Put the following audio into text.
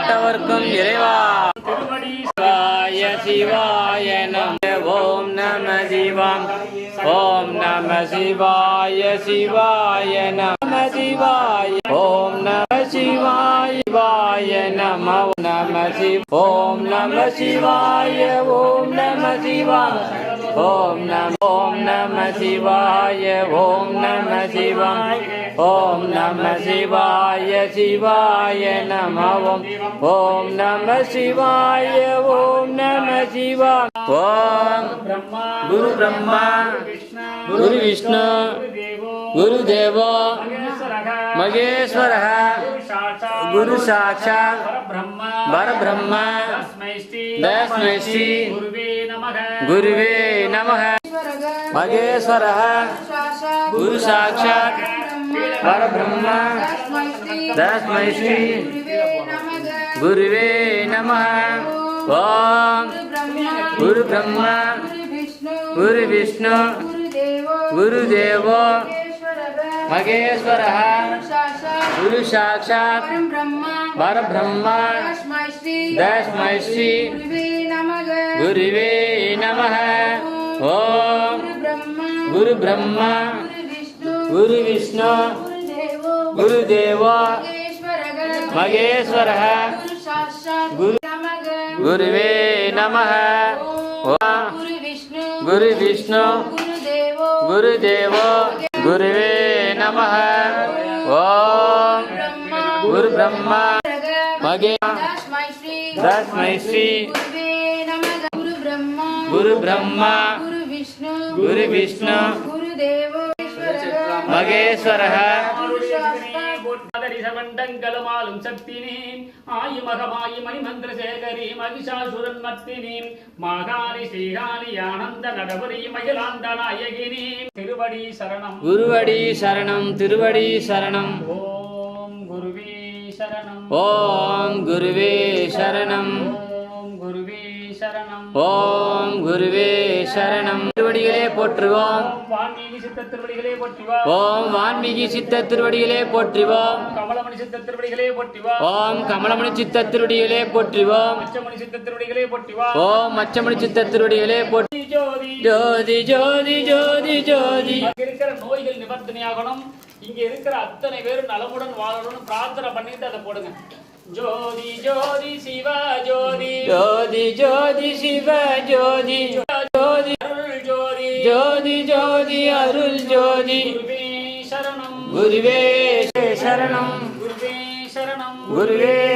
எந்நாட்டவர்க்கும் இறைவா. சிவாய சிவாய நம. ஓம் நம சிவாம். ஓம் நம சிவாய சிவாய நம சிவாய. ஓம் நம சிவாய சிவாய நம. நம சிவ. ஓம் நம சிவாய. ஓம் நம சிவாய. ஓம் நம சிவாய. ஓம் நம சிவாய. ஓம் நம சிவாய சிவாய நம. ஓம் நம சிவாய. ஓம் நம சிவாய. ஓம் குரு பிரம்மா குரு விஷ்ணு குரு தேவோ மகேஸ்வரः குரு சாட்சாத் பரபிரம்ம தஸ்மை ஸ்ரீ குருவே நமः. மகேஸ்வரः குரு சாட்சாத் பரபிரம்ம தஸ்மை ஸ்ரீ குருவே நமः. ஓம் குரு பிரம்மா குரு விஷ்ணு குரு தேவோ மகேஸ்வரः குரு சாட்சாத் பரபிரம்ம தஸ்மை ஸ்ரீ குருவே நமः. ஓம் குரு பிரம்மா குரு விஷ்ணு குரு தேவோ மகேஸ்வரः குருவே நமः. குரு விஷ்ணு குரு தேவோ குருவே நமः. ஓம் குரு பிரம்மா தஸ்மை ஸ்ரீ குரு பிரம்மா குரு விஷ்ணு மகேஸ்வரः மண்டங்களுமாலும் சக்தினி ஆயுமகமாயி மணிமந்திர சேகரி மகிஷாசுரன் மத்தினி மாகாணி ஸ்ரீகாணி ஆனந்த நடபுரி மகிழாந்த நாயகினி. திருவடி சரணம். குருவடி சரணம். திருவடி சரணம். ஓம் குருவே சரணம். ஓம் குருவே சரணம். ஓம் குருவே சரணம். ஓம் குருவே சரணம். திருவடிகளே போற்றுவோம். வான்மீகி சித்த திருவடிகளே போற்றுவோம். ஓம் வான்மீகி சித்த திருவடிகளே போற்றுவோம். கமலமணி சித்த திருவடிகளே போற்றுவோம். ஓம் கமலமணி சித்த திருவடிகளே போற்றுவோம். மச்சமணி சித்த திருவடிகளே போற்றுவோம். ஓம் மச்சமணி சித்த திருவடிகளே போற்றி. ஜோதி ஜோதி ஜோதி ஜோதி ஜோதி. இருக்கிற நோய்கள் நிவர்த்தனையாகணும். இங்க இருக்கிற அத்தனை பேரும் நலமுடன் வாழணும்னு பிரார்த்தனை பண்ணிட்டு அதை போடுங்க. ஜோதி ஜோதி சிவ ஜோதி. ஜோதி ஜோதி சிவ ஜோதி. ஜோதி அருள் ஜோதி. ஜோதி ஜோதி அருள் ஜோதி. குருவே சரணம். குருவே சரணம். குருவே சரணம். குருவே